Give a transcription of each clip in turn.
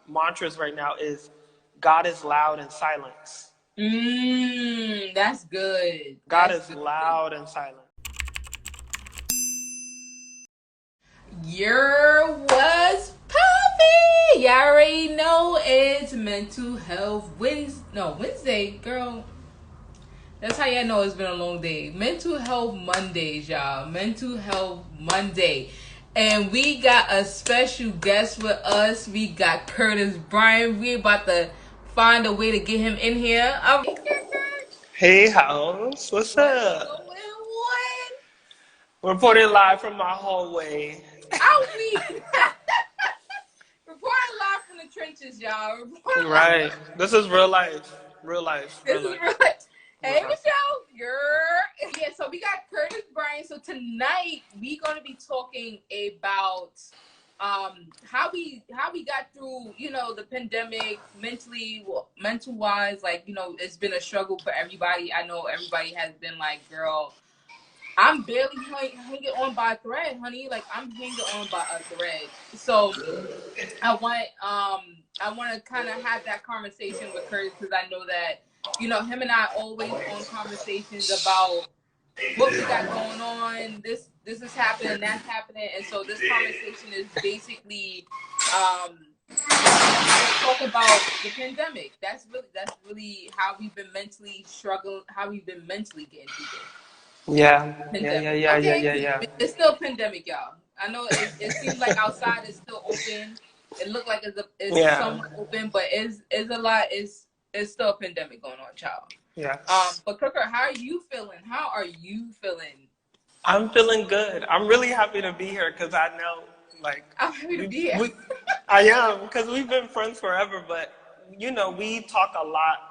mantras right now is God is loud in silence. That's good. God That's is good. loud and silent. Was poppy. You already know it's Mental Health Wednesday, girl. That's how y'all know it's been a long day. Mental Health Mondays, y'all. Mental Health Monday. And we got a special guest with us. We got Curtis Bryan. We about to find a way to get him in here. Hey, House. What's up? Reporting live from my hallway. I'll be reporting live from the trenches, y'all. Right. This is real life. Real life. This is real life. Hey, Michelle. Yeah, so we got Curtis Bryan. So tonight we're gonna be talking about how we got through, the pandemic mental wise. Like, it's been a struggle for everybody. I know everybody has been like, girl, I'm barely hanging on by a thread, honey. Like, I'm hanging on by a thread. So I want to kind of have that conversation with Curtis, because I know that, him and I always on conversations about what we got going on. This is happening, that's happening, and so this conversation is basically let's talk about the pandemic. That's really how we've been mentally struggling, how we've been mentally getting through this. Yeah. Pandemic. Yeah. It's still a pandemic, y'all. I know it seems like outside is still open. It looked like it's somewhat open, but it's a lot. It's still a pandemic going on, child. Yeah. But Cooker, how are you feeling? How are you feeling? I'm feeling good. I'm really happy to be here because I know, like, I'm happy to be here. I am, because we've been friends forever, but we talk a lot.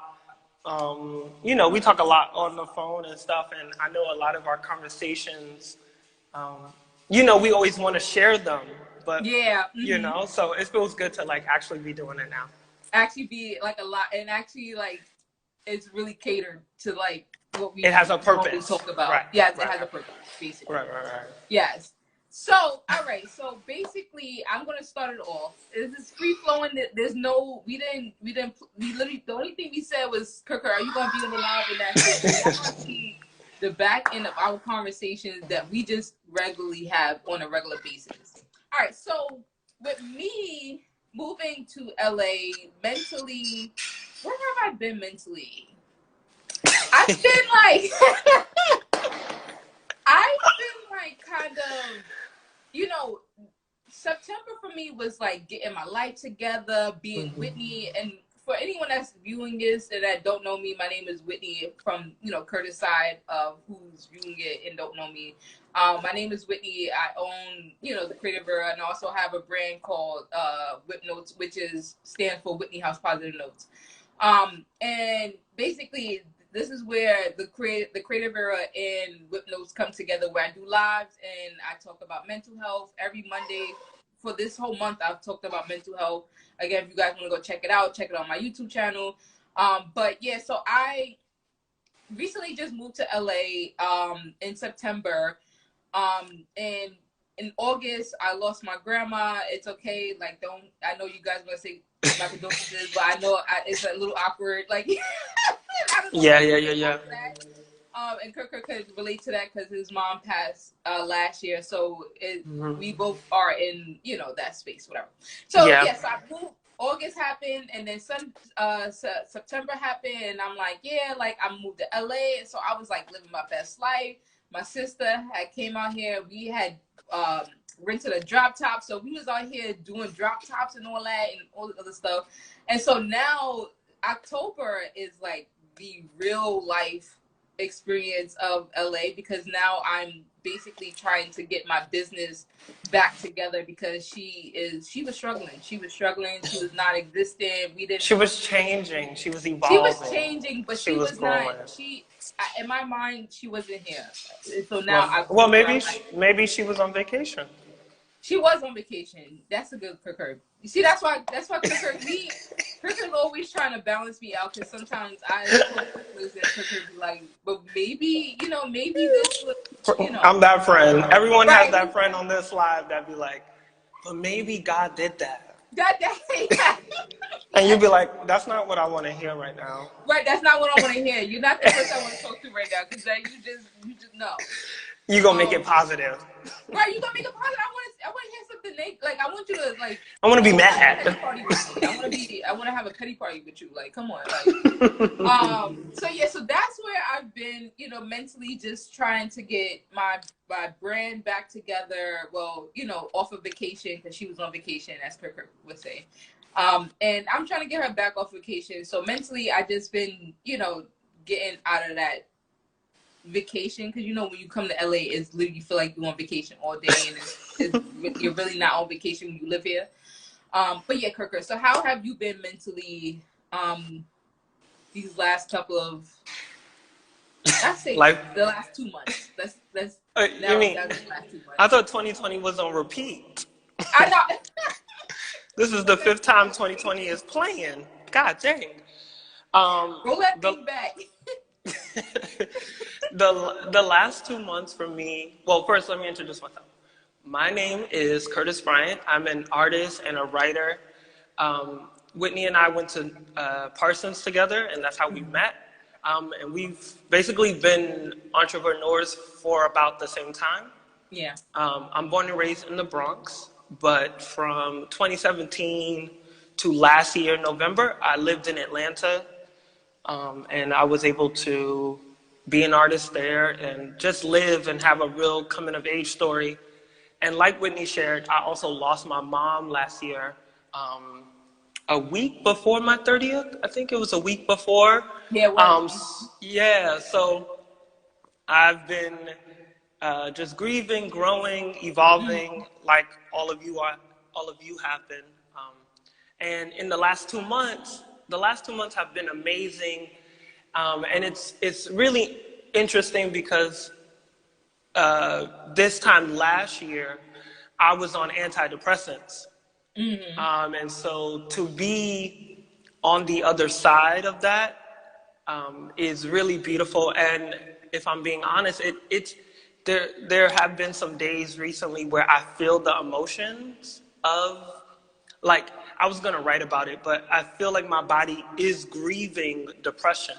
We talk a lot on the phone and stuff, and I know a lot of our conversations, we always want to share them, but so it feels good to like actually be doing it now. Actually be like a lot, and actually like it's really catered to like what we. It has a purpose. Talk about. Right. Yes, it has a purpose, basically. Right. Yes. So, all right. So basically, I'm gonna start it off. This is free flowing. There's no. We literally, the only thing we said was, Kirker, are you gonna be on the live? And that's it. Y'all gonna see the back end of our conversations that we just regularly have on a regular basis. All right. So with me moving to LA mentally, where have I been mentally? I've been like, kind of, September for me was like getting my life together, being Whitney. And for anyone that's viewing this and that don't know me, my name is Whitney from, Curtis side of who's viewing it and don't know me. My name is Whitney. I own, the Creative Era, and I also have a brand called Whip Notes, which stands for Whitney House Positive Notes. And basically, this is where the Creative Era and Whip Notes come together, where I do lives and I talk about mental health every Monday. For this whole month, I've talked about mental health. Again, if you guys want to go check it out, check it on my YouTube channel. But yeah, so I recently just moved to LA in September. And in August, I lost my grandma. It's okay. Like, I know you guys are going to say my condolences, but I know it's a little awkward. Like, I don't know. Yeah. And Kirk could relate to that because his mom passed last year. So we both are in, that space, whatever. So, so I moved. August happened, and then September happened, and I'm like, I moved to LA. And so I was like living my best life. My sister had came out here. We had rented a drop top. So we was out here doing drop tops and all that and all the other stuff. And so now October is like the real life experience of LA, because now I'm basically trying to get my business back together, because she was struggling. She was not existent. She was changing. She was evolving. She was changing, but she was growing. Not. In my mind, she wasn't here. So now maybe she was on vacation. She was on vacation. That's a good Kirk. You see, that's why Kirk is always trying to balance me out, because sometimes I listen to Kirk be like, but maybe this was, I'm that friend. Everyone has that friend on this live that be like, but maybe God did that. And you'd be like, that's not what I want to hear right now. Right, that's not what I want to hear. You're not the person I want to talk to right now, because then you just know. You gonna make it positive. Right, you gonna make it positive. I want to hear something negative. Like, I want you to like. I want to be mad. I want to have a petty party with you. Like, come on. Like, so yeah, so that's where I've been. You know, mentally just trying to get my brand back together. Well, you know, off of vacation, because she was on vacation, as Kirk would say. And I'm trying to get her back off vacation. So mentally, I just been, you know, getting out of that vacation, because you know when you come to LA, it's literally, you feel like you're on vacation all day, and you're really not on vacation when you live here. But yeah, Kirker, so how have you been mentally these last couple of, I'd say like the last 2 months? Let's you mean, the last 2 months. I thought 2020 was on repeat. I know. This is the 5th time 2020 is playing. God dang. Roll that thing back. The last 2 months for me, well, first let me introduce myself. My name is Curtis Bryant. I'm an artist and a writer. Whitney and I went to Parsons together, and that's how we met. And we've basically been entrepreneurs for about the same time. Yeah. I'm born and raised in the Bronx, but from 2017 to last year, November, I lived in Atlanta. And I was able to be an artist there and just live and have a real coming of age story. And like Whitney shared, I also lost my mom last year, a week before my 30th. I think it was a week before. Yeah. Yeah. So I've been just grieving, growing, evolving, like all of you have been. And in the last 2 months have been amazing. And it's really interesting because this time last year, I was on antidepressants. Mm-hmm. And so to be on the other side of that is really beautiful. And if I'm being honest, there have been some days recently where I feel the emotions of, like, I was going to write about it, but I feel like my body is grieving depression.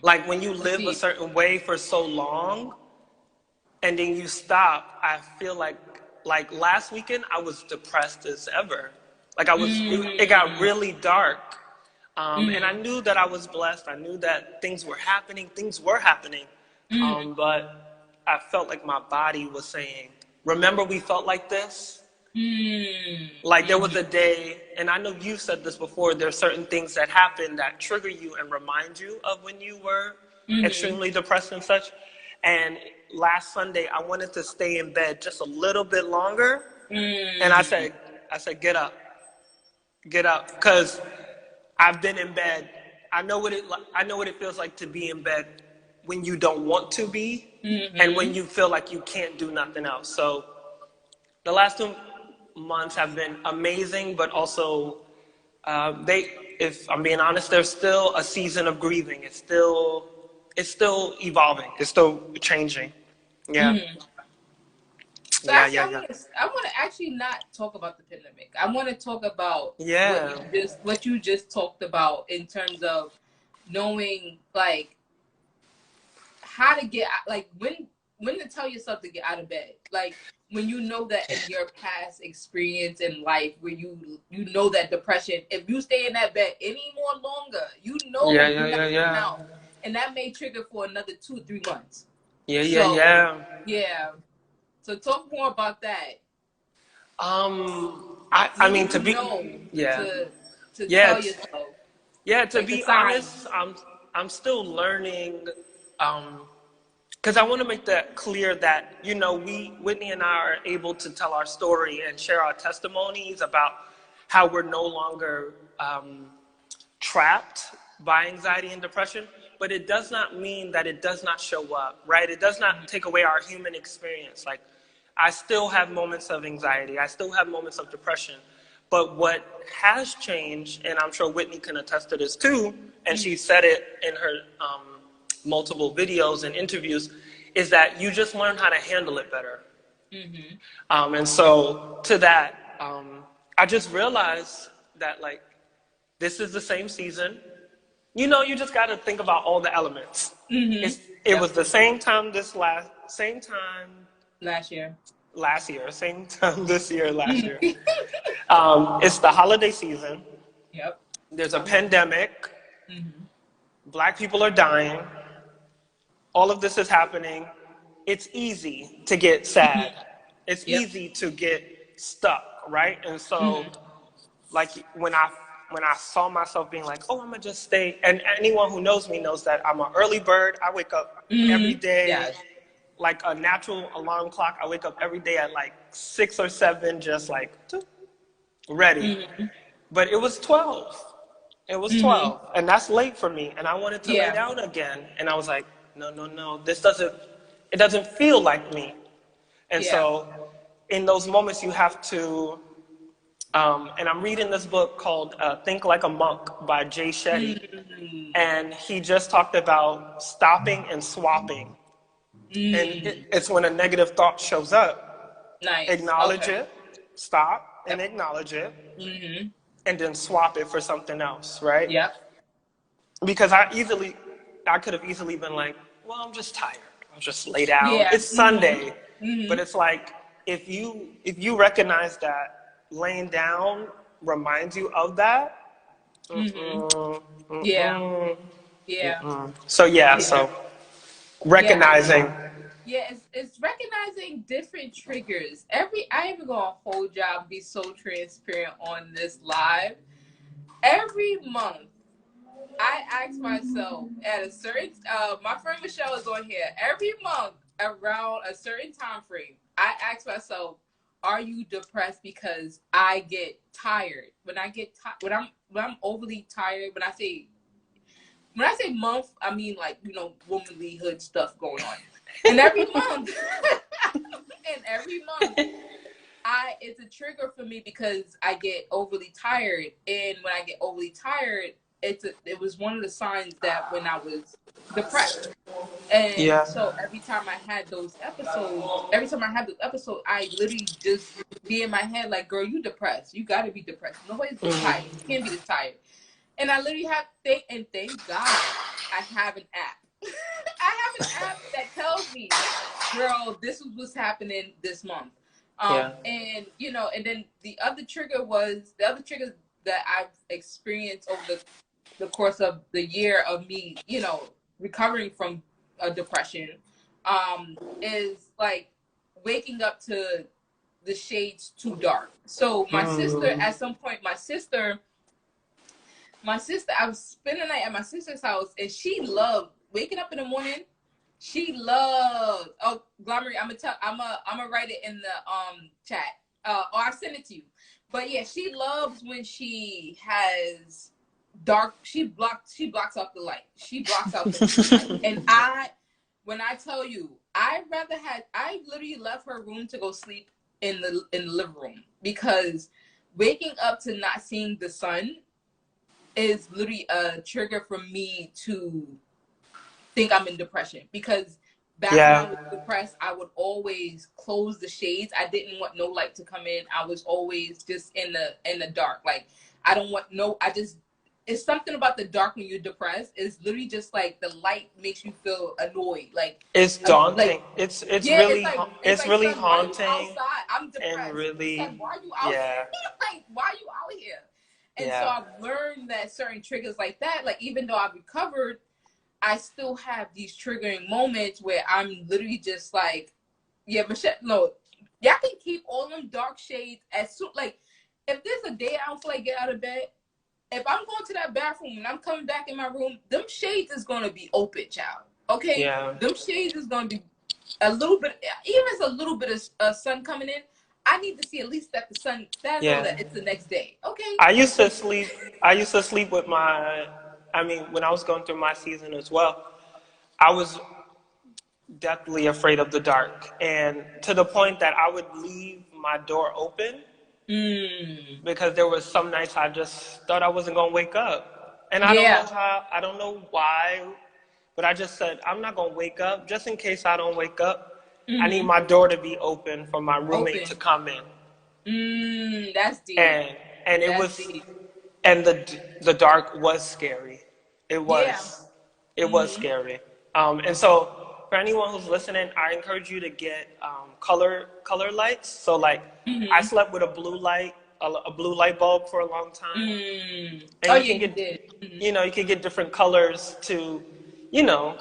Like when you live a certain way for so long and then you stop, I feel like last weekend I was depressed as ever. Like it got really dark. And I knew that I was blessed. I knew that things were happening. But I felt like my body was saying, remember we felt like this? Like there was a day, and I know you've said this before, there's certain things that happen that trigger you and remind you of when you were extremely depressed and such. And last Sunday, I wanted to stay in bed just a little bit longer. And I said, get up, because I've been in bed. I know what it feels like to be in bed when you don't want to be, and when you feel like you can't do nothing else. So the last 2 months have been amazing, but also if I'm being honest, there's still a season of grieving. It's still evolving. It's still changing. Yeah. So I want to actually not talk about the pandemic. I want to talk about what you just talked about in terms of knowing, like, how to get, like, when to tell yourself to get out of bed. Like, when you know that in your past experience in life where you know that depression, if you stay in that bed any more longer, you know out, and that may trigger for another 2-3 months. Yeah. So talk more about that. I mean, to be tell yourself. Yeah, to be honest, I'm still learning. Because I want to make that clear that, you know, Whitney and I are able to tell our story and share our testimonies about how we're no longer trapped by anxiety and depression, but it does not mean that it does not show up, right? It does not take away our human experience. Like, I still have moments of anxiety. I still have moments of depression. But what has changed, and I'm sure Whitney can attest to this too, and she said it in her multiple videos and interviews, is that you just learn how to handle it better. And so to that, I just realized that, like, This is the same season. You know, you just got to think about all the elements. Mm-hmm. It was the same time same time last year, same time this year, last year. Mm-hmm. It's the holiday season. Yep. There's a pandemic. Mm-hmm. Black people are dying. All of this is happening. It's easy to get sad. It's Yep. easy to get stuck, right? And so, like when I saw myself being like, oh, I'm gonna just stay. And anyone who knows me knows that I'm an early bird. I wake up every day, Yes. like a natural alarm clock. I wake up every day at like 6 or 7, just like ready. But it was 12. It was 12, and that's late for me. And I wanted to lay down again, and I was like, no, it doesn't feel like me. And so, in those moments, you have to. And I'm reading this book called "Think Like a Monk" by Jay Shetty, and he just talked about stopping and swapping. And it's when a negative thought shows up. Nice. Acknowledge it, stop, and acknowledge it. And then swap it for something else, right? Yep. Because I could have easily been like, well, I'm just tired. I'll just lay down. Yeah. It's Sunday. But it's like, if you recognize that laying down reminds you of that. Yeah. So recognizing. Yeah, it's recognizing different triggers. I even go a whole job, be so transparent on this live. Every month, I ask myself at a certain, my friend Michelle is on here. Every month around a certain time frame, I ask myself, are you depressed because I get tired? When I'm overly tired, when I say month, I mean like, womanlyhood stuff going on. And every month, it's a trigger for me because I get overly tired. And when I get overly tired, it was one of the signs that when I was depressed. And so every time I had those episodes, I literally just be in my head like, girl, you depressed. You got to be depressed. Nobody's tired. You can't be this tired. And I literally thank God I have an app. I have an app that tells me, girl, this is what's happening this month. And and then the other triggers that I've experienced over the course of the year of me, recovering from a depression, is like waking up to the shades too dark. So my sister, at some point, I was spending the night at my sister's house, and she loved waking up in the morning. She loved. Oh, Glomery, I'm gonna write it in the chat. Or I'll send it to you. But yeah, she loves when she has dark. She blocks off the light. She blocks out the light. And when I tell you, I literally left her room to go sleep in the living room because waking up to not seeing the sun is literally a trigger for me to think I'm in depression. Because back when I was depressed, I would always close the shades. I didn't want no light to come in. I was always just in the dark. Like, I don't want it's something about the dark when you're depressed. It's literally just like the light makes you feel annoyed. Like, it's daunting. It's really haunting. Outside. I'm depressed. And really, like, why are you out here? Like, why are you out here? And so I've learned that certain triggers like that, like even though I've recovered, I still have these triggering moments where I'm literally just like, Michelle, no, y'all can keep all them dark shades as soon, like, if there's a day I don't feel like get out of bed, if I'm going to that bathroom and I'm coming back in my room, them shades is going to be open, child. Okay? Yeah. Them shades is going to be a little bit, even if it's a little bit of sun coming in, I need to see at least that the sun, that I know that it's the next day. Okay? I used to sleep with when I was going through my season as well, I was deathly afraid of the dark. And to the point that I would leave my door open because there was some nights I just thought I wasn't going to wake up. And I don't know why, but I just said, I'm not going to wake up. Just in case I don't wake up, I need my door to be open for my roommate to come in. That's deep. And it was deep. and the dark was scary. It Yeah. was it was scary. And so for anyone who's listening, I encourage you to get color lights. So like I Mm-hmm. slept with a blue light bulb for a long time, Oh and you yeah, can you get did. Mm-hmm. you can get different colors to you know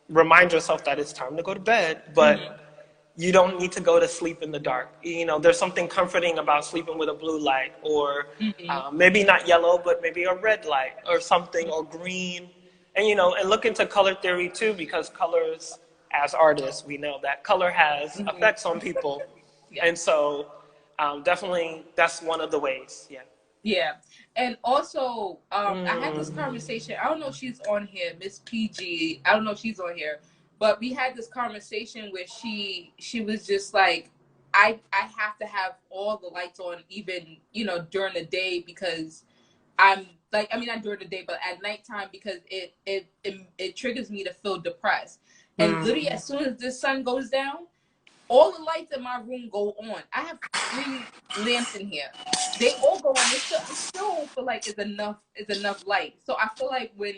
remind yourself that it's time to go to bed, Mm-hmm. but you don't need to go to sleep in the dark. There's something comforting about sleeping with a blue light, or Mm-hmm. maybe not yellow, but maybe a red light or something, or green. And and look into color theory too, because colors, as artists, we know that color has Mm-hmm. effects on people, Yeah. and so definitely that's one of the ways. Yeah. Yeah. And also, I had this Mm. conversation. I don't know if she's on here, Miss PG. I don't know if she's on here, but we had this conversation where she was just like, I have to have all the lights on, even during the day, because I'm like, I mean, not during the day, but at nighttime, because it triggers me to feel depressed. And literally, Mm. as soon as the sun goes down, all the lights in my room go on. I have 3 lamps in here. They all go on. It still don't feel like it's enough light. So I feel like when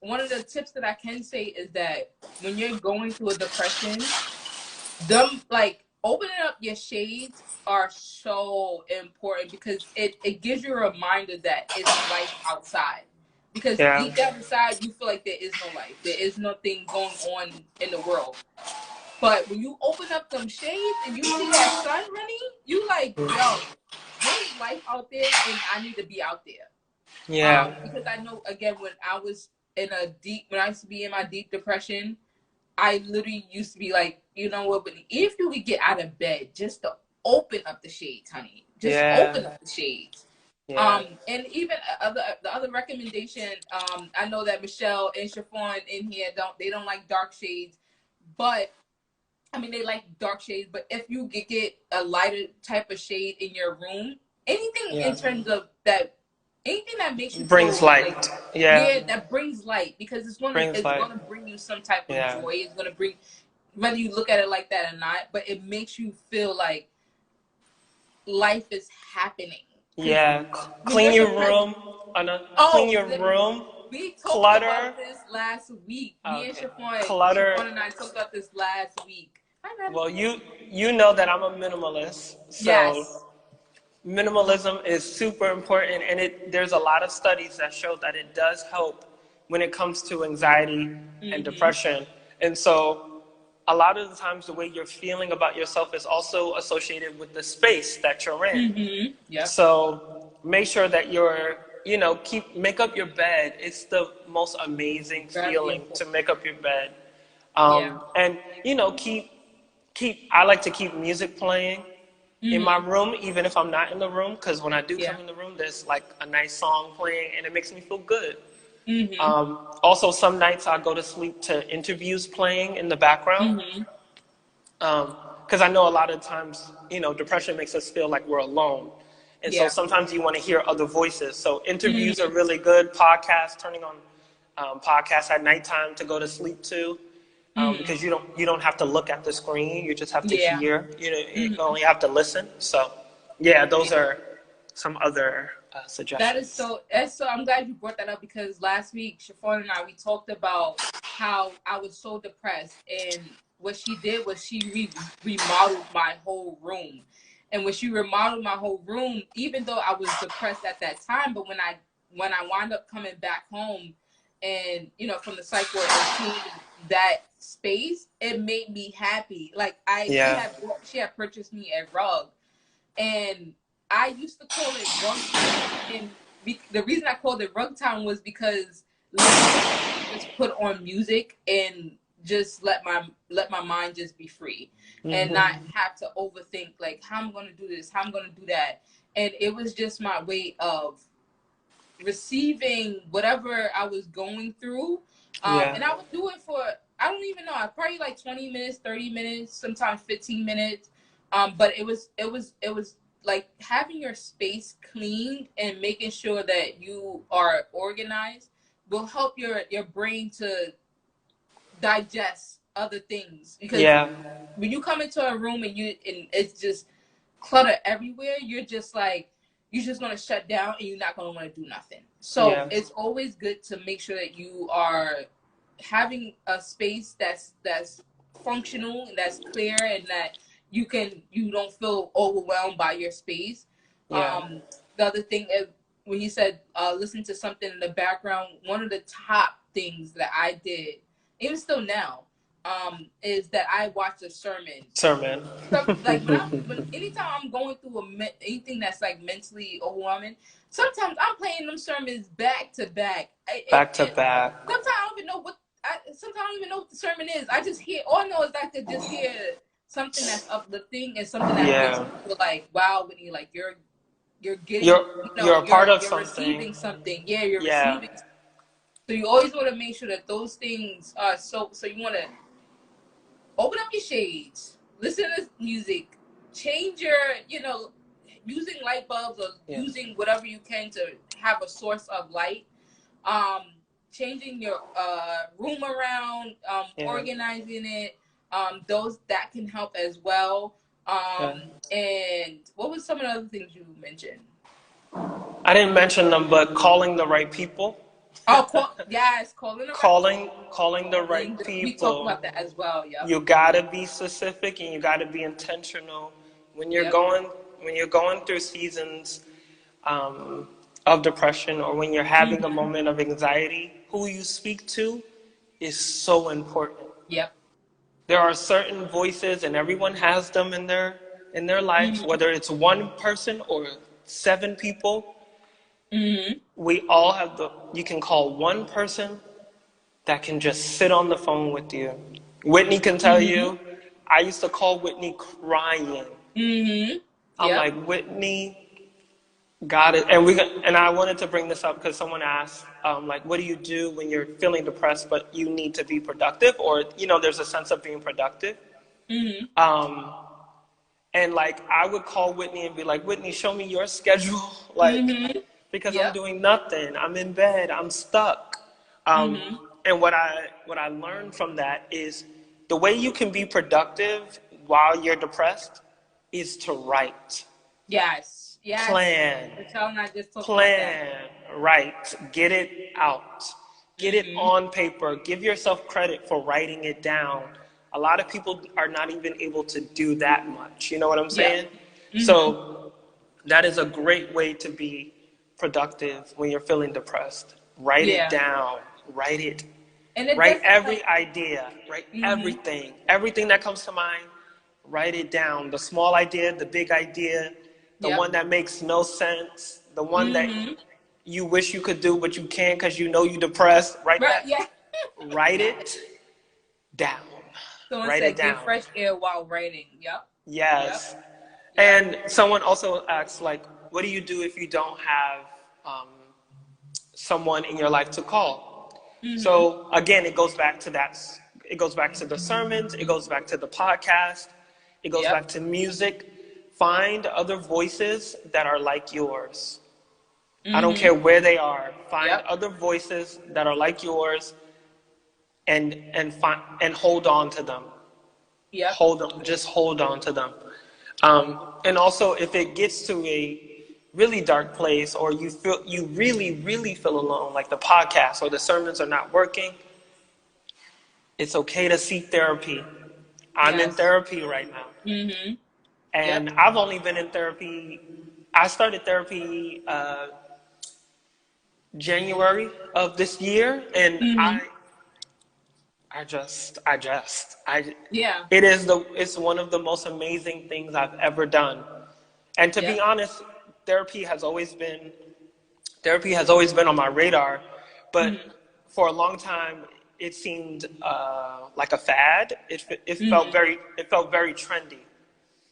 one of the tips that I can say is that when you're going through a depression, them like opening up your shades are so important, because it gives you a reminder that it's life outside. Because Yeah. deep down inside you feel like there is no life. There is nothing going on in the world. But when you open up them shades and you see that sun, honey, you like, yo, there's life out there, and I need to be out there. Yeah. Because I know, again, when I used to be in my deep depression, I literally used to be like, you know what? But if you could get out of bed just to open up the shades, honey, just open Yeah. up the shades. Yeah. And even the other recommendation, I know that Michelle and Chiffon in here don't like dark shades, but I mean, they like dark shades, but if you could get a lighter type of shade in your room, anything in Yeah. terms of that, anything that makes you Brings feel like, light. Yeah. yeah, that brings light, because it's gonna Brings it's light. gonna bring you some type of Yeah. joy. It's gonna bring, whether you look at it like that or not, but it makes you feel like life is happening. Because Yeah. when Clean you're your depressed, room. Clean oh, your room. we talked Clutter. about this last week. Me and Okay. Chiffon Clutter. and I talked about this last week. Hi, Maddie. Well, you know that I'm a minimalist, so Yes. minimalism is super important, and there's a lot of studies that show that it does help when it comes to anxiety and Mm-hmm. depression. And so a lot of the times the way you're feeling about yourself is also associated with the space that you're in. Mm-hmm. Yep. So make sure that make up your bed. It's the most amazing Very feeling to important. make up your bed. Yeah. And keep I like to keep music playing in my Mm-hmm. room, even if I'm not in the room, because when I do Yeah. come in the room, there's like a nice song playing, and it makes me feel good. Mm-hmm. Also, some nights I go to sleep to interviews playing in the background, Mm-hmm. because I know a lot of times, depression makes us feel like we're alone, and so Yeah. sometimes you want to hear other voices. So interviews are Mm-hmm. really good. Podcasts, turning on podcasts at nighttime to go to sleep to. Mm-hmm. Because you don't have to look at the screen. You just have to Yeah. hear. You Mm-hmm. only have to listen. So, yeah, those are some other suggestions. I'm glad you brought that up, because last week Chiffon and I, we talked about how I was so depressed, and what she did was she remodeled my whole room. And when she remodeled my whole room, even though I was depressed at that time, but when I wound up coming back home, and from the psych ward, and seeing that space, it made me happy. Like, I Yeah. she had purchased me a rug, and I used to call it Rug Town, and the reason I called it Rug Town was because literally I could just put on music and just let my mind just be free, and not Hmm. have to overthink, like, how I'm gonna do this, how I'm gonna do that. And it was just my way of receiving whatever I was going through. Yeah. And I would do it for, I don't even know, I probably like 20 minutes, 30 minutes, sometimes 15 minutes. But it was like having your space clean and making sure that you are organized will help your brain to digest other things. Because Yeah. when you come into a room and it's just clutter everywhere, you're just like, you're just going to shut down and you're not going to want to do nothing. So it's always good to make sure that you are having a space that's functional and that's clear, and that you don't feel overwhelmed by your space. The other thing is, when you said listen to something in the background, one of the top things that I did, even still now, is that I watch a sermon. Like anytime I'm going through anything that's like mentally overwhelming, sometimes I'm playing them sermons back to back. Sometimes I don't even know what. Sometimes I don't even know what the sermon is. I just hear. All I know is I could just hear something that's uplifting and something that makes me feel like, wow, Whitney, like you're getting, you're a part of you're something. Receiving something. Yeah, you're receiving. So you always want to make sure that those things are so you want to open up your shades, listen to music, change your, using light bulbs or using whatever you can to have a source of light. Changing your room around, organizing it. Those that can help as well. And what was some of the other things you mentioned? I didn't mention them, but calling the right people. Oh, calling the right people. We talked about that as well. Yeah. You gotta be specific and you gotta be intentional when you're going through seasons of depression, or when you're having a moment of anxiety. Who you speak to is so important. Yep. There are certain voices, and everyone has them in their life, whether it's one person or 7 people. We all have you can call one person that can just sit on the phone with you. Whitney can tell you, I used to call Whitney crying. I'm like, Whitney, got it. And I wanted to bring this up because someone asked, like, what do you do when you're feeling depressed, but you need to be productive, or, there's a sense of being productive. And like, I would call Whitney and be like, Whitney, show me your schedule. Like, because I'm doing nothing. I'm in bed. I'm stuck. And what I learned from that is the way you can be productive while you're depressed is to write. Yes. Plan. Write. Get it out. Get it on paper. Give yourself credit for writing it down. A lot of people are not even able to do that much. You know what I'm saying? So that is a great way to be productive when you're feeling depressed. Write it down. Write it. Write every idea. Write everything that comes to mind. Write it down. The small idea, the big idea, the one that makes no sense, the one that you wish you could do but you can't because you're depressed. Write it down. Someone said get fresh air while writing. Yes. And someone also asks, like, what do you do if you don't have someone in your life to call? So again, it goes back to that. It goes back to the sermons. It goes back to the podcast. It goes back to music. Find other voices that are like yours. I don't care where they are. Find other voices that are like yours, and hold on to them. Just hold on to them. And also, if it gets to a really dark place, or you really, really feel alone, like the podcast or the sermons are not working, it's okay to seek therapy. I'm in therapy right now. And I've only been in therapy. I started therapy January of this year, and it's one of the most amazing things I've ever done. And to be honest, therapy has always been on my radar, but for a long time it seemed like a fad. It felt very trendy.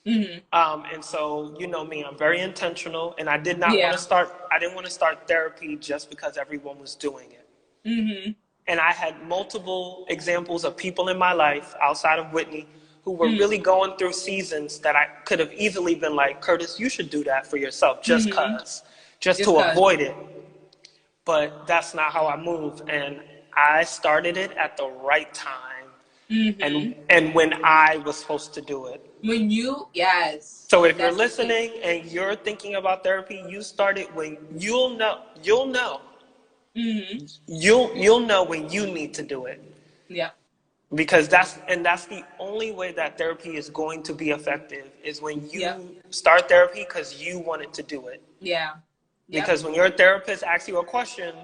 And so, me, I'm very intentional, and I didn't want to start therapy just because everyone was doing it. And I had multiple examples of people in my life outside of Whitney who were really going through seasons that I could have easily been like, Curtis, you should do that for yourself just to avoid it. But that's not how I move. And I started it at the right time and when I was supposed to do it. When you, yes, So if you're that's the key. listening and you're thinking about therapy, you start it when you'll know Mm-hmm. you'll know when you need to do it. Yeah. Because that's the only way that therapy is going to be effective is when Yep. you start therapy because you wanted to do it. Yeah. Yep. Because when your therapist asks you a question,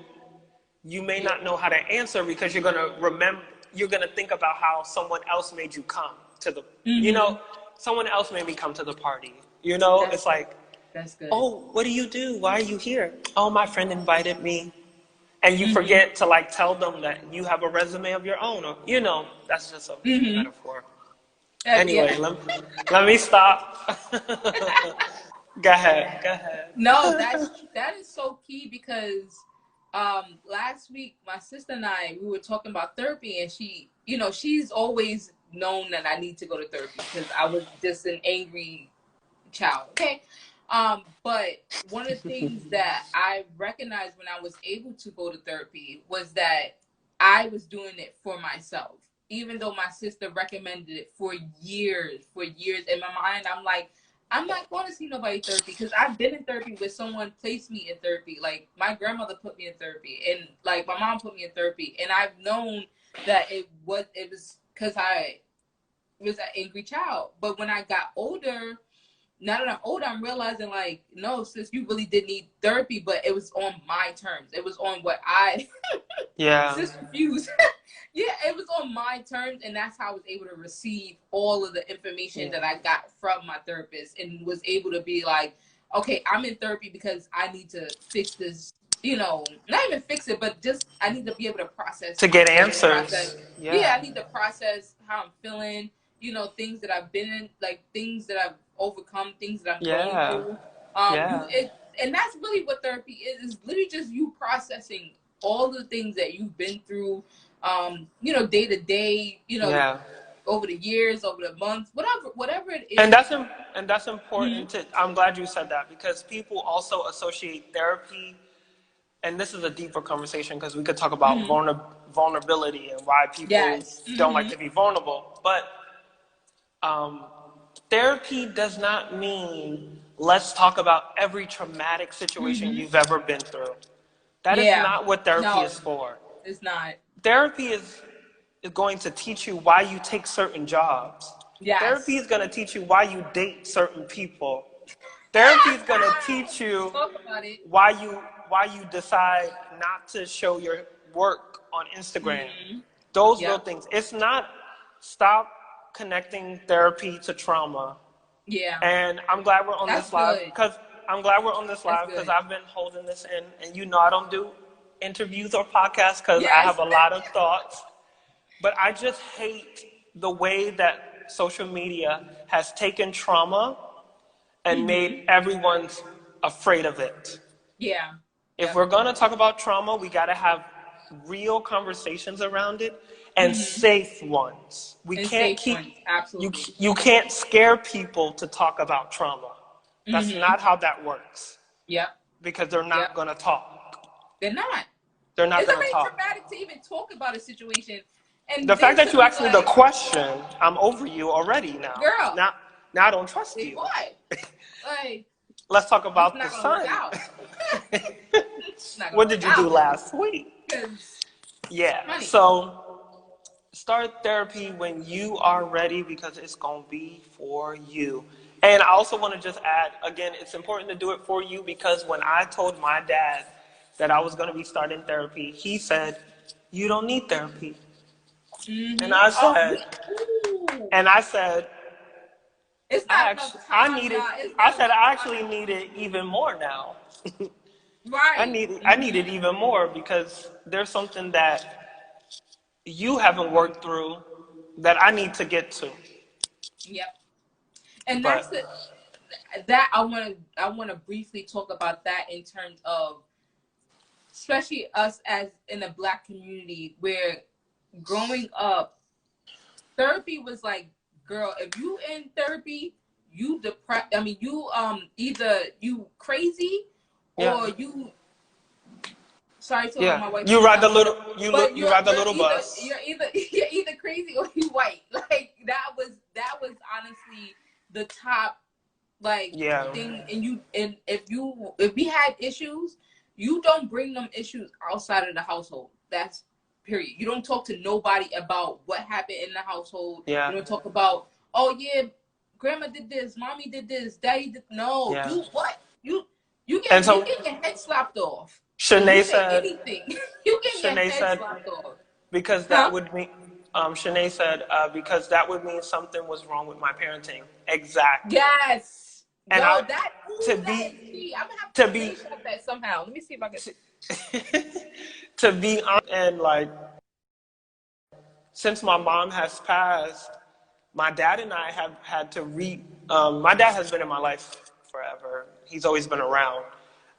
you may Yeah. not know how to answer because you're gonna think about how someone else made you come to the, Mm-hmm. someone else made me come to the party. It's That's good. like, That's good. oh, what do you do? Why are you here? Oh, my friend invited me. And you Mm-hmm. forget to like tell them that you have a resume of your own, or that's just a Mm-hmm. metaphor. Yeah. Anyway, let me stop. Go ahead. Go ahead. No, that is so key because last week my sister and I we were talking about therapy and she's always known that I need to go to therapy because I was just an angry child. Okay. But one of the things that I recognized when I was able to go to therapy was that I was doing it for myself. Even though my sister recommended it for years in my mind, I'm like, I'm not going to see nobody therapy because I've been in therapy where someone placed me in therapy. Like my grandmother put me in therapy, and like my mom put me in therapy, and I've known that it was because I was an angry child. But when I got older, now that I'm older, I'm realizing like, no, sis, you really did need therapy, but it was on my terms. It was on what I Yeah. sis refused. Yeah, it was on my terms, and that's how I was able to receive all of the information that I got from my therapist, and was able to be like, okay, I'm in therapy because I need to fix this. Not even fix it, but just I need to be able to process To my get feelings, process. answers. Yeah, Yeah. I need to process how I'm feeling. Things that I've been in, like things that I've overcome, things that I'm going Yeah. through. Yeah. And that's really what therapy is literally just you processing all the things that you've been through, day to day, Yeah. over the years, over the months, whatever it And is. that's Mm-hmm. important to. I'm glad you said that because people also associate therapy, and this is a deeper conversation because we could talk about Mm-hmm. vulnerability and why people Yes. don't like Mm-hmm. to be vulnerable. But um, therapy does not mean let's talk about every traumatic situation Mm-hmm. you've ever been through. That is Yeah. not what therapy No, is for. it's not. Therapy is going to teach you why you take certain jobs. Therapy Yes. is going to teach you why you date certain people. Therapy is going to teach you Talk about it. why you decide not to show your work on Instagram. Mm-hmm. Those little Yep. things. It's not stop connecting therapy to trauma. Yeah. And I'm glad we're on That's this live good. because That's good. I've been holding this in, and I don't do interviews or podcasts because I Yes. have a lot of thoughts. But I just hate the way that social media has taken trauma and Mm-hmm. made everyone afraid of it. Yeah. If Yep. we're going to talk about trauma, we got to have real conversations around it and Mm-hmm. safe ones. We And can't safe keep ones. you Absolutely. you can't scare people to talk about trauma. That's Mm-hmm. not how that works Yep. because they're not Yep. going to talk. They're not. They're not It's going to already talk. traumatic to even talk about a situation, and The fact then that to you be asked me the like, question, I'm over you already now. "Girl, Now I don't trust say you. what? Like, Let's talk this is about the not gonna work sun. out. It's not gonna What work did you do out, last week? because, Yeah. honey, So start therapy when you are ready because it's going to be for you. And I also want to just add again, it's important to do it for you because when I told my dad that I was going to be starting therapy, he said, "You don't need therapy." And mm-hmm. I Oh, said, ooh, and I said, it's I not enough actually, time, y'all. It's I not said, enough I actually time. need it even more now. Right. I Mm-hmm. need it even more because there's something that you haven't worked through that I need to get to. Yep. And that's But the that I want to briefly talk about that in terms of especially us as in a Black community where growing up therapy was like, girl, if you in therapy, you depressed. I mean, you either you crazy yeah, or you. Sorry to all yeah, my white people out there, but you ride the little bus. you're either crazy or you white. Like that was honestly the top like Yeah. thing, and if we had issues, you don't bring them issues outside of the household. That's period. You don't talk to nobody about what happened in the household. Yeah. You don't talk about, oh yeah, grandma did this, mommy did this, daddy did. No, Yeah. you what? You And get so your head slapped off. If you Shanae say said, anything, you get your Shanae head said, slapped off. because that Huh? would mean, Shanae said, because that would mean something was wrong with my parenting. Exactly. Yes. And Yo, that to that is be, key. I'm gonna have to to be, screenshot that somehow. Let me see if I can. to be honest, and like, since my mom has passed, my dad and I have had to my dad has been in my life forever. He's always been around.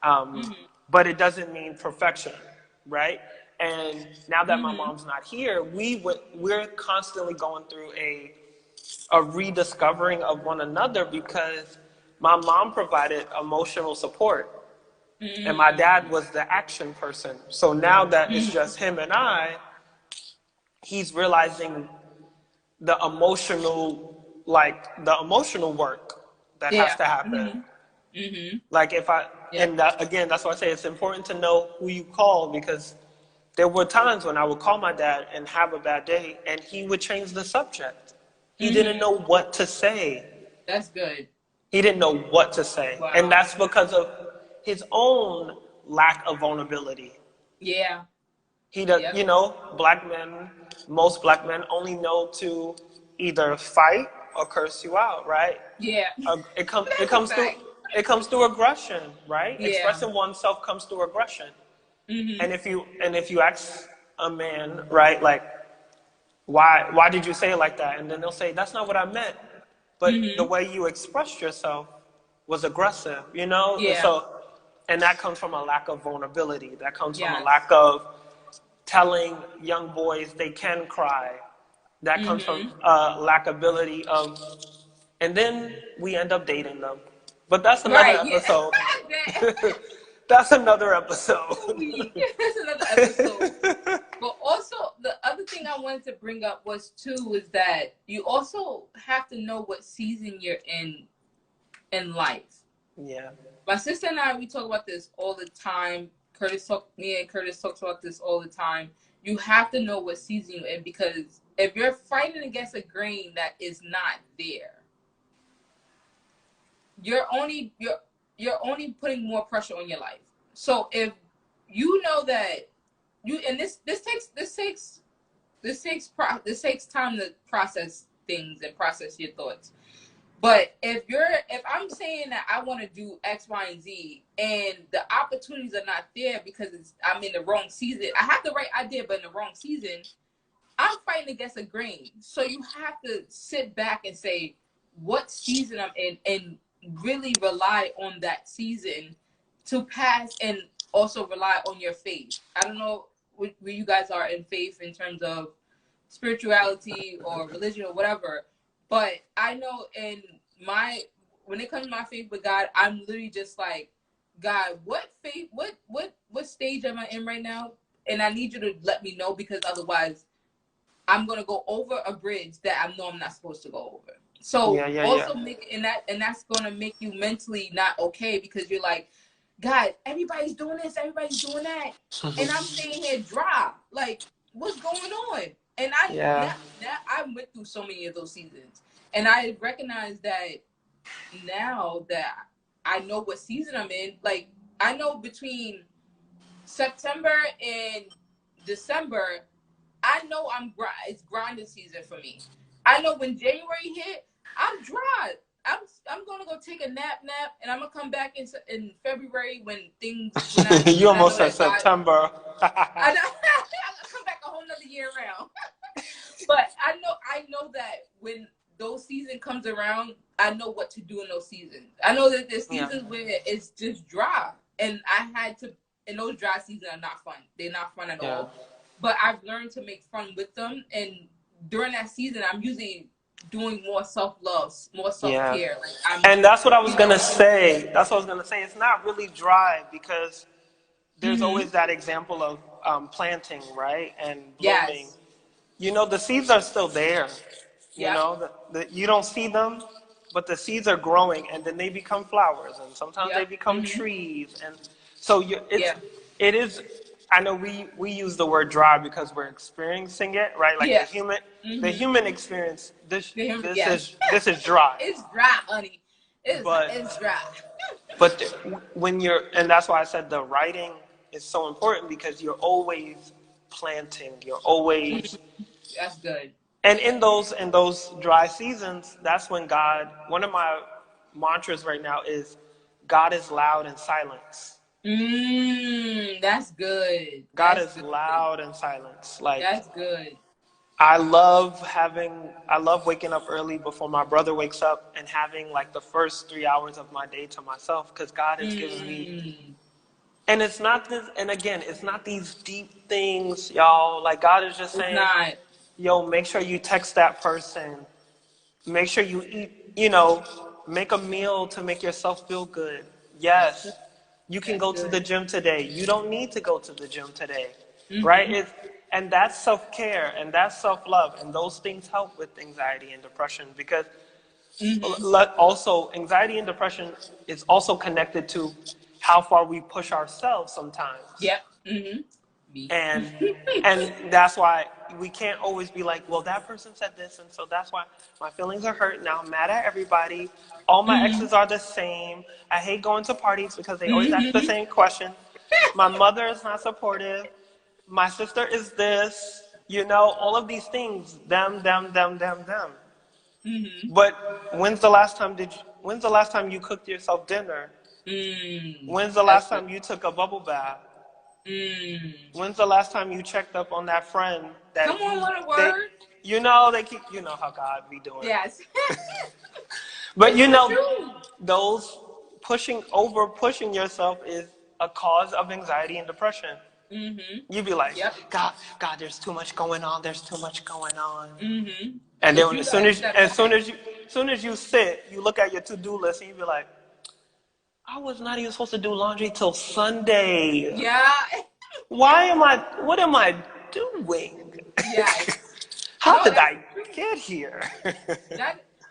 Um, but it doesn't mean perfection, right? And now that my mom's not here, we're constantly going through a rediscovering of one another because my mom provided emotional support and my dad was the action person. So now that it's just him and I, he's realizing the emotional work that has Yeah. to happen. Like if I, Yeah. and that, again, that's why I say it's important to know who you call, because there were times when I would call my dad and have a bad day and he would change the subject. He didn't know what to say. That's good. He didn't know what to say. And Wow. that's because of his own lack of vulnerability. Yeah. He does, Yep. most black men only know to either fight or curse you out, right? Yeah. It comes it That's a comes through fact. it comes through aggression, right? Yeah. Expressing oneself comes through aggression. And if you ask a man, right, like why did you say it like that? And then they'll say that's not what I meant. But the way you expressed yourself was aggressive, you know? And Yeah. so and that comes from a lack of vulnerability. That comes from a Yes. lack of telling young boys they can cry. That comes from lack ability of, and then we end up dating them. But that's another Right. Yeah. episode. That- That's another episode. That's another episode. But also, the other thing I wanted to bring up was too is that you also have to know what season you're in life. Yeah. My sister and I, we talk about this all the time. Me and Curtis talks about this all the time. You have to know what season you're in, because if you're fighting against a grain that is not there, you're only putting more pressure on your life. So if you know that this takes time to process things and process your thoughts. But if I'm saying that I want to do X, Y, and Z, and the opportunities are not there because I'm in the wrong season, I have the right idea, but in the wrong season, I'm fighting against a grain. So you have to sit back and say what season I'm in and really rely on that season to pass, and also rely on your faith. I don't know where you guys are in faith in terms of spirituality or religion or whatever, but I know when it comes to my faith with God, I'm literally just like, God, what faith, what stage am I in right now? And I need you to let me know, because otherwise I'm gonna go over a bridge that I know I'm not supposed to go over. So also and that's gonna make you mentally not okay, because you're like, God, everybody's doing this, everybody's doing that, and I'm staying here dry. Like, what's going on? And now I went through so many of those seasons, and I recognize that now that I know what season I'm in. Like, I know between September and December, I know it's grinding season for me. I know when January hit, I'm dry. I'm gonna go take a nap, and I'm gonna come back in February when You I almost know said that God. September. I come back a whole nother year around. But I know that when those season comes around, I know what to do in those seasons. I know that there's seasons where it's just dry, and and those dry seasons are not fun. They're not fun at all. But I've learned to make fun with them, and during that season, I'm usually doing more self-love, more self-care. Like and that's what I was gonna say. That's what I was gonna say. It's not really dry because there's always that example of planting, right, and blooming. Yes. You know, the seeds are still there. You Yep. know, you don't see them, but the seeds are growing, and then they become flowers, and sometimes they become trees, and so it is. I know we use the word dry because we're experiencing it, right? Like the human experience. This is dry. It's dry, honey. But It's dry. but when you're, and that's why I said the writing is so important, because you're always planting. You're always. That's good. And in those dry seasons, that's when God. One of my mantras right now is, God is loud in silence. That's good. God is loud in silence. Like, that's good. I love waking up early before my brother wakes up and having like the first 3 hours of my day to myself, because God has given me. And it's not this, and again, it's not these deep things, y'all. Like, God is just saying, yo, make sure you text that person. Make sure you eat, make a meal to make yourself feel good. Yes, you can go to the gym today. You don't need to go to the gym today, right? And that's self-care, and that's self-love, and those things help with anxiety and depression, because also anxiety and depression is also connected to how far we push ourselves sometimes. Yep. And that's why we can't always be like, well, that person said this, and so that's why my feelings are hurt. Now I'm mad at everybody. All my exes are the same. I hate going to parties because they always ask the same question. My mother is not supportive. My sister is this. All of these things. Them. But when's the last time you cooked yourself dinner? When's the last time you took a bubble bath? When's the last time you checked up on that friend that Come on, what a word. They keep, how God be doing. Yes. But those pushing yourself is a cause of anxiety and depression. You'd be like, God, there's too much going on. There's too much going on. And then as soon as you sit, you look at your to-do list and you be like, I was not even supposed to do laundry till Sunday. Yeah. What am I doing? Yes. How did I get here?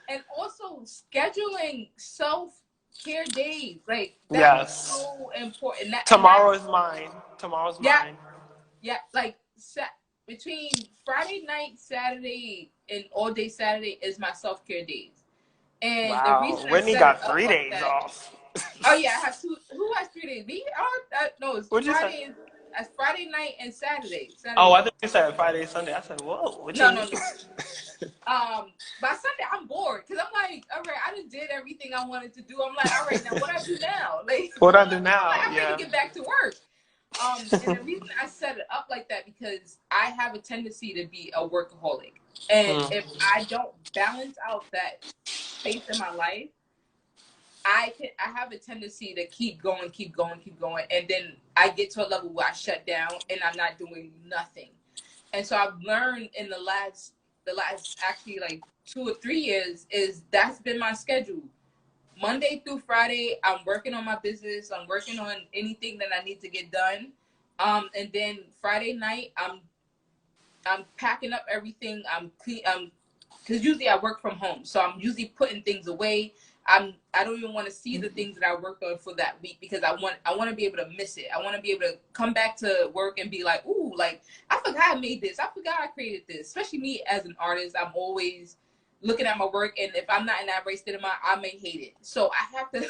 And also scheduling self-care days. Like, that's so important. Tomorrow is mine. Mine. Yeah, like between Friday night, Saturday, and all day Saturday is my self-care days. And the reason Whitney got 3 days off. Oh yeah, I have two. Who has 3 days? Me? No, it's Friday. It's Friday night and Saturday. Oh, I think you said Friday, Sunday. I said, whoa. No. By Sunday I'm bored, because I'm like, all right, I just did everything I wanted to do. I'm like, all right, now what I do now? Like, what I do now? I'm ready to get back to work. And the reason I set it up like that, because I have a tendency to be a workaholic, and if I don't balance out that space in my life, I have a tendency to keep going, and then I get to a level where I shut down and I'm not doing nothing. And so I've learned in the last actually like 2 or 3 years is that's been my schedule. Monday through Friday, I'm working on my business. I'm working on anything that I need to get done. And then Friday night, I'm packing up everything. I'm clean. Because usually I work from home, so I'm usually putting things away. I don't even want to see the things that I worked on for that week, because I want to be able to miss it. I want to be able to come back to work and be like, ooh, like I forgot I made this. I forgot I created this. Especially me as an artist, I'm always looking at my work, and if I'm not in that right state of mind, I may hate it. So I have to,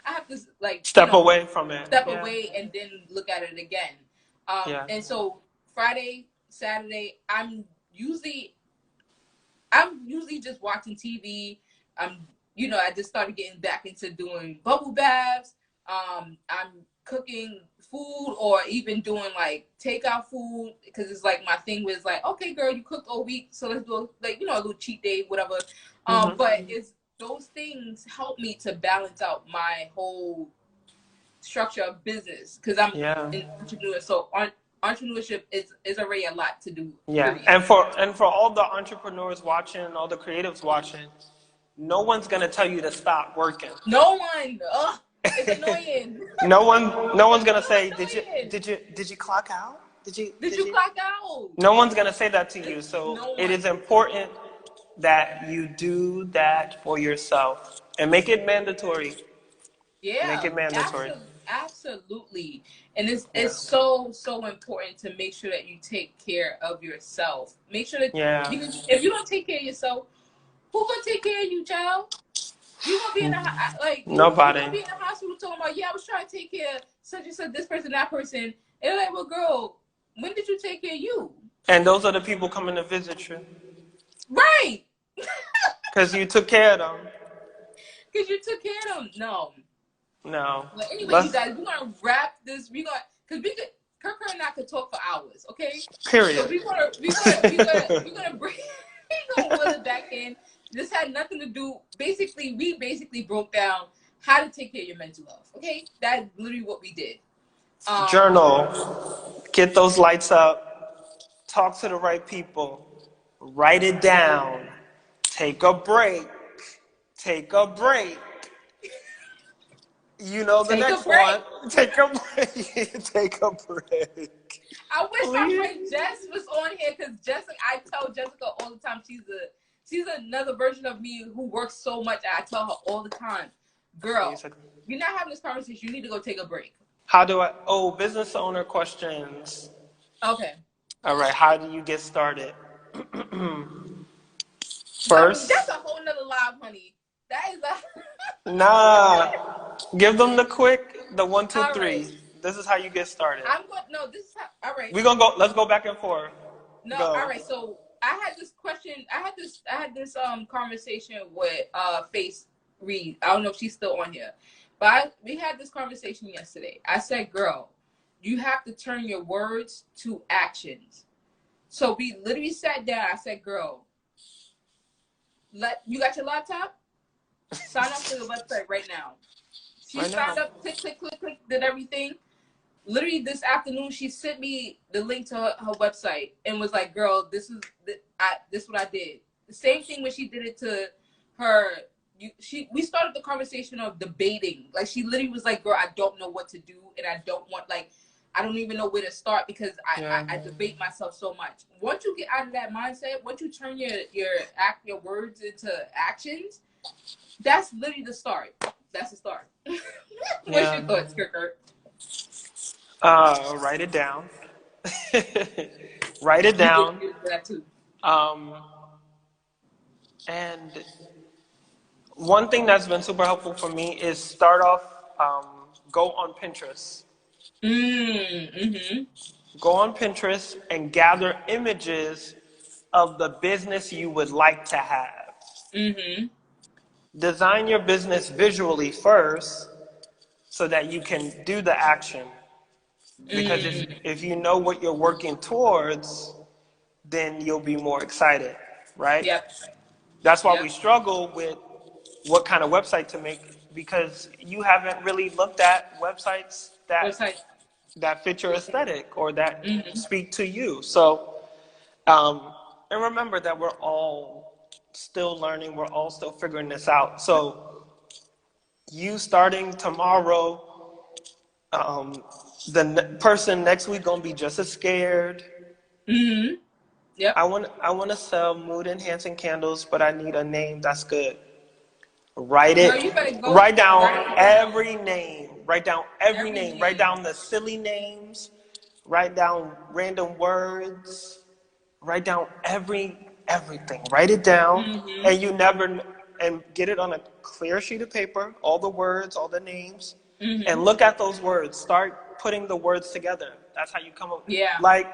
I have to like step away from it. Step away and then look at it again. And so Friday, Saturday, I'm usually just watching TV. I just started getting back into doing bubble baths. I'm cooking food, or even doing like takeout food, because it's like my thing was like, okay, girl, you cooked all week, so let's do like a little cheat day, whatever. But it's those things help me to balance out my whole structure of business, because I'm an entrepreneur. So entrepreneurship is already a lot to do. Yeah, period. and for all the entrepreneurs watching, all the creatives watching, no one's gonna tell you to stop working. No one. Ugh, it's annoying. No one's gonna say, did you clock out? Did you clock out? No one's gonna say that to you. So it is important that you do that for yourself and make it mandatory. Make Yeah, it mandatory. absolutely. And it's Yeah. so important to make sure that you take care of yourself. Make sure that Yeah. because if you don't take care of yourself, who gonna take care of you, child? You gonna be in you Nobody. gonna be in the hospital talking about, yeah, I was trying to take care of such and such, this person, that person, and they're like, well, girl, when did you take care of you? And those are the people coming to visit you. Right. Because you took care of them. Because you took care of them. No. No. But anyway, you Let's, guys, we're gonna wrap this. Because we could, Kirk and I could talk for hours, okay? period. So we're gonna bring we gonna reel it back in. This had nothing to do. We basically broke down how to take care of your mental health. Okay, that's literally what we did. Journal. Get those lights up. Talk to the right people. Write it down. Take a break. Take a break. You know the Take a next break. one. Take a break. Take a break. I wish my Please. friend Jess was on here because Jessica. I tell Jessica all the time she's another version of me who works so much. I tell her all the time, girl, you're not having this conversation. You need to go take a break. How do I? Oh, business owner questions. Okay. All right. How do you get started? First. That's a whole nother live, honey. That is a. Nah. Give them the 1, 2, 3. Right. This is how you get started. No, this is how, all right. We're gonna go. Let's go back and forth. No, go. all right. So I had this question. I had this conversation with Face Reed. I don't know if she's still on here, but we had this conversation yesterday. I said, girl, you have to turn your words to actions. So we literally sat down. I said, girl, you got your laptop? Sign up to the website right now. She signed up, click, did everything. Literally this afternoon, she sent me the link to her website and was like, girl, this is what I did. The same thing when she did it to her. We started the conversation of debating. Like, she literally was like, girl, I don't know what to do. And I don't even know where to start because I debate myself so much. Once you get out of that mindset, once you turn your words into actions, that's literally the start. That's the start. What's your thoughts, Kirk? Write it down. Write it down. That too. And one thing that's been super helpful for me is start off, go on Pinterest. Mm-hmm. Go on Pinterest and gather images of the business you would like to have. Mm-hmm. Design your business visually first so that you can do the action. Because if you know what you're working towards, then you'll be more excited, right? Yep. That's why we struggle with what kind of website to make, because you haven't really looked at websites that fit your aesthetic or that speak to you. So, and remember that we're all still learning, we're all still figuring this out. So, you starting tomorrow, the person next week gonna be just as scared. Mm-hmm. Yep. I want to sell mood enhancing candles, but I need a name that's good. Write down every name. Write down every name. Write down the silly names. Write down random words. Write down everything. Write it down, and get it on a clear sheet of paper. All the words, all the names, and look at those words. Start putting the words together. That's how you come up. Yeah. Like,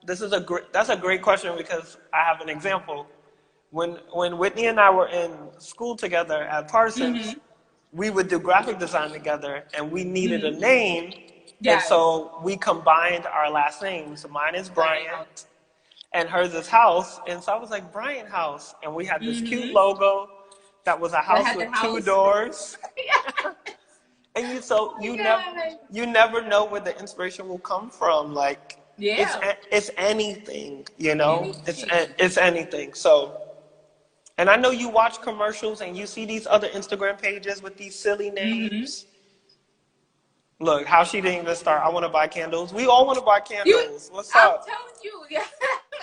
that's a great question because I have an example. When Whitney and I were in school together at Parsons, we would do graphic design together, and we needed a name, and so we combined our last names. So mine is Bryant, and hers is House, and so I was like, Bryant House, and we had this cute logo that was a house with 2 doors. And you never know where the inspiration will come from. Like, it's anything, you know. It's anything. So, and I know you watch commercials and you see these other Instagram pages with these silly names. Look, how she didn't even start. I want to buy candles. We all want to buy candles. What's I'm up? telling you, yeah.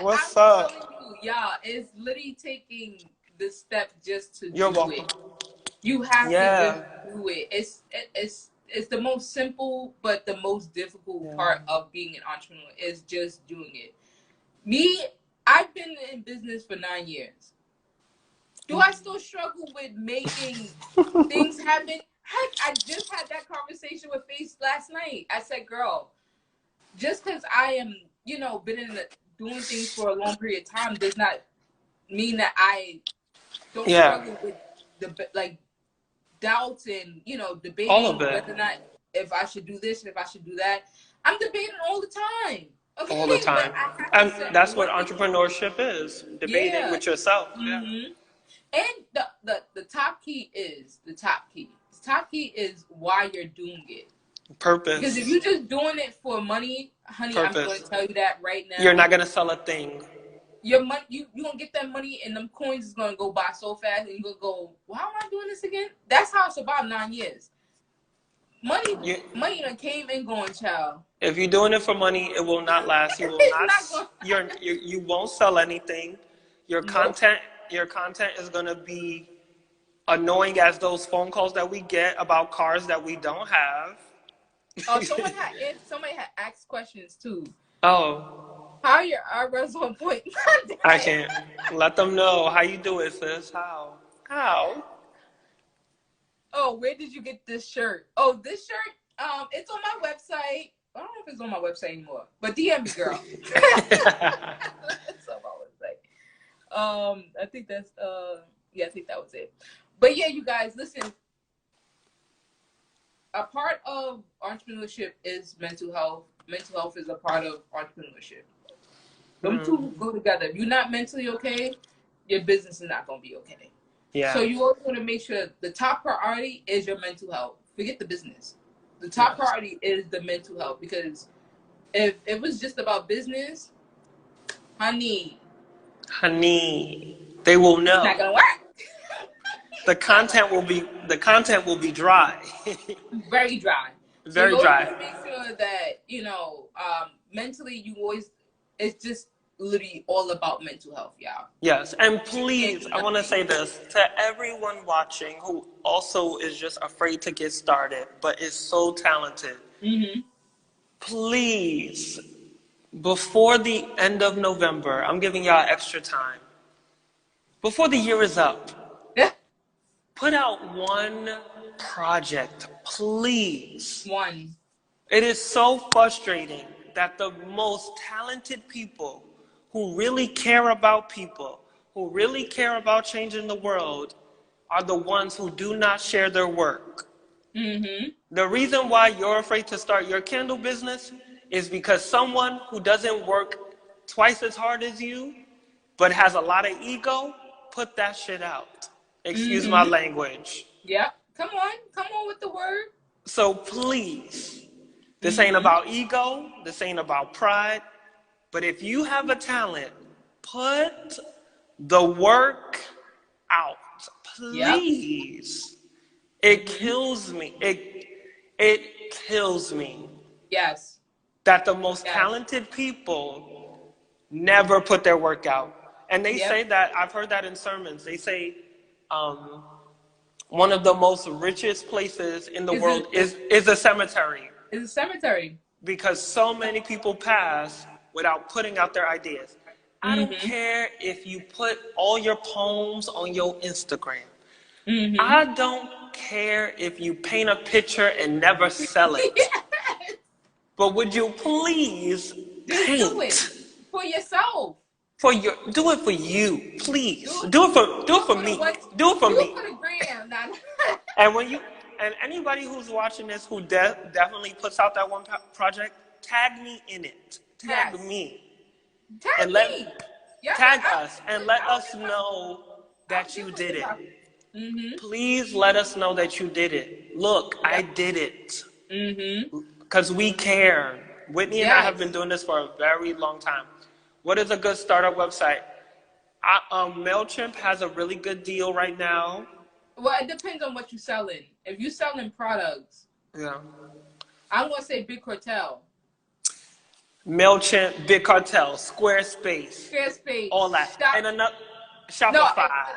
What's I'm up? telling you, yeah. It's literally taking the step just to You're do welcome. it. You have to Yeah. just do it. It's the most simple but the most difficult part of being an entrepreneur is just doing it. Me, I've been in business for 9 years. Do I still struggle with making things happen? Heck, I just had that conversation with Face last night. I said, girl, just because I am, been doing things for a long period of time does not mean that I don't Yeah. struggle with like doubts and All of debating it. whether or not if I should do this and if I should do that. I'm debating all the time. Okay, All the but time. I have to And set that's what one thing. entrepreneurship is. Debating Yeah. with yourself. Yeah. Mm-hmm. And the top key is the top key. The top key is why you're doing it. Purpose. Because if you're just doing it for money, honey, I'm going to tell you that right now. You're not going to sell a thing. Your money, you're going to get that money and them coins is going to go by so fast and you're going to go, why am I doing this again? That's how I survived 9 years. Money done came and going, child. If you're doing it for money, it will not last. You will not. You won't sell anything. Your content is going to be annoying as those phone calls that we get about cars that we don't have. Oh, somebody had asked questions too. Oh. How are your eyebrows on point? I can't. Let them know how you do it, sis. How? Oh, where did you get this shirt? Oh, this shirt, it's on my website. I don't know if it's on my website anymore, but DM me, girl. It's on my website. I think that's I think that was it. But yeah, you guys, listen. A part of entrepreneurship is mental health. Mental health is a part of entrepreneurship. Them two go together. If you're not mentally okay, your business is not gonna be okay. Yeah. So you always want to make sure the top priority is your mental health. Forget the business. The top priority is the mental health, because if it was just about business, honey, they will know. it's not gonna work. The content will be dry. Very dry. Very so you dry. always want to make sure that mentally it's just literally all about mental health, y'all. Yes, and please, I want to say this to everyone watching who also is just afraid to get started, but is so talented. Mm-hmm. Please, before the end of November, I'm giving y'all extra time. Before the year is up, put out one project, please. One. It is so frustrating that the most talented people who really care about people, who really care about changing the world, are the ones who do not share their work. Mm-hmm. The reason why you're afraid to start your candle business is because someone who doesn't work twice as hard as you, but has a lot of ego, put that shit out. Excuse my language. Yeah. Come on with the word. So please, this ain't about ego, this ain't about pride, but if you have a talent, put the work out, please. Yep. It kills me. It kills me. Yes. That the most talented people never put their work out. And they say that, I've heard that in sermons, they say one of the most richest places in the world is a cemetery. It's a cemetery. Because so many people pass without putting out their ideas. I don't care if you put all your poems on your Instagram. I don't care if you paint a picture and never sell it. But would you please paint? Do it for yourself. Do it for you, please. Do it for me. Do it for me. For the gram. And anybody who's watching this who definitely puts out that one project, tag me in it. Tag me. Tag me. Tag us and let us know that you did it. Please let us know that you did it. Look, I did it. Because we care. Whitney and I have been doing this for a very long time. What is a good startup website? MailChimp has a really good deal right now. Well, it depends on what you're selling. If you're selling products. Yeah. I'm gonna say Big Cartel. MailChimp, Big Cartel, Squarespace, all Squarespace. that. And another, No, Shopify.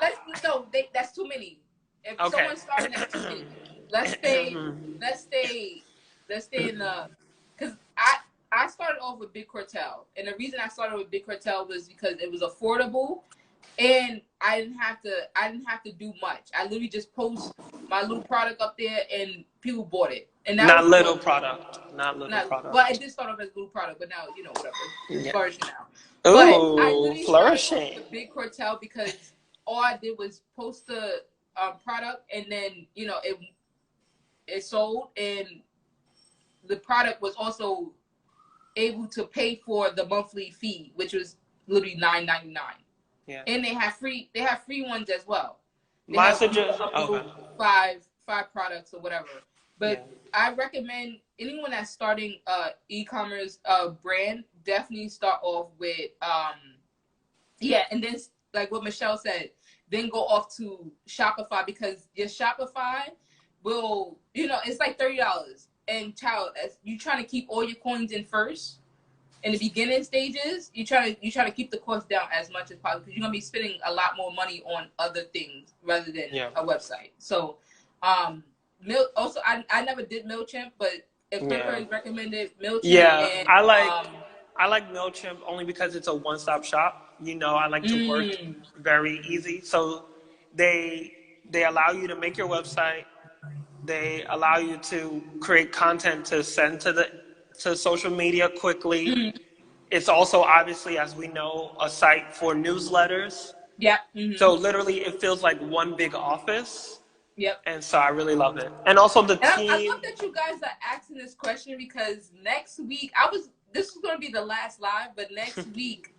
that's too many. If Okay. someone's starting, that's too many. Let's stay. Let's stay. Let's stay in the. Because I started off with Big Cartel, and the reason I started with Big Cartel was because it was affordable, and I didn't have to do much. I literally just post my little product up there, and people bought it. And that Not was little product. Not little product. Well, I did start off as a little product, but now whatever. It's Yeah. flourishing now. Ooh, But I literally flourishing. started off with Big Cartel because all I did was post the product, and then it sold, and the product was also able to pay for the monthly fee, which was literally $9.99. Yeah. And they have free ones as well. They My have suggestion, five products or whatever. But yeah. I recommend anyone that's starting e-commerce brand, definitely start off with and then like what Michelle said, then go off to Shopify, because your Shopify will, it's like $30. And child, as you trying to keep all your coins in first in the beginning stages, you try to keep the cost down as much as possible, because you're gonna be spending a lot more money on other things rather than a website. So also I never did MailChimp, but if Pepper is recommended MailChimp. Yeah, and, I like MailChimp only because it's a one-stop shop. I like to work very easy. So they allow you to make your website. They allow you to create content to send to social media quickly. It's also, obviously, as we know, a site for newsletters. Yeah. So literally it feels like one big office. Yep. And so I really love it. And also the team. I love that you guys are asking this question, because next week this was going to be the last live, but next week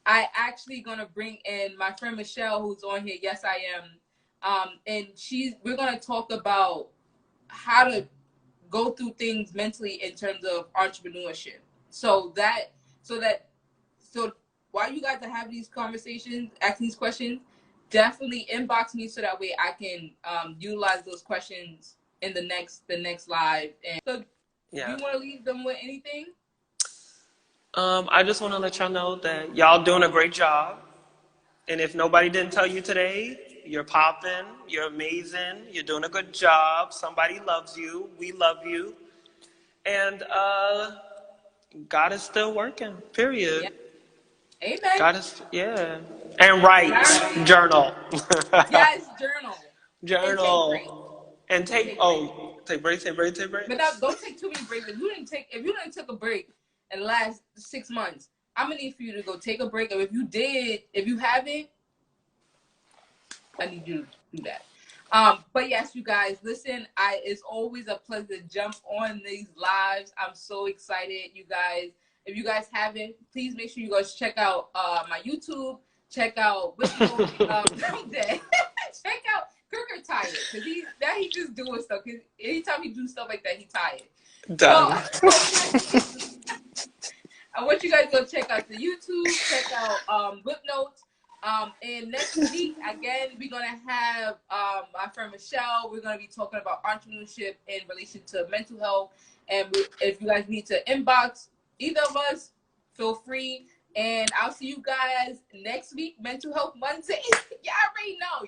I actually going to bring in my friend Michelle, who's on here. Yes, I am. And we're going to talk about how to go through things mentally in terms of entrepreneurship. So while you guys are having these conversations, asking these questions, definitely inbox me so that way I can utilize those questions in the next live. And so, you want to leave them with anything? I just want to let y'all know that y'all doing a great job. And if nobody didn't tell you today, you're popping, you're amazing, you're doing a good job. Somebody loves you. We love you. And God is still working, period. Yeah. Amen. God is, And write, journal. Yes, journal. Journal. And take breaks. But now, don't take too many breaks. If you didn't take a break in the last 6 months, I'm gonna need for you to go take a break. Or if you haven't, I need you to do that. But yes, you guys, listen, it's always a pleasure to jump on these lives. I'm so excited, you guys. If you guys haven't, please make sure you guys check out my YouTube. Check out Whitney House. Check out Kirker tired, because he just doing stuff. Cause anytime he do stuff like that, he tired. Done. So, I want you guys to go check out the YouTube. Check out Whip Notes. And next week, again, we're going to have my friend Michelle. We're going to be talking about entrepreneurship in relation to mental health. And if you guys need to inbox either of us, feel free. And I'll see you guys next week, Mental Health Monday. Y'all already know.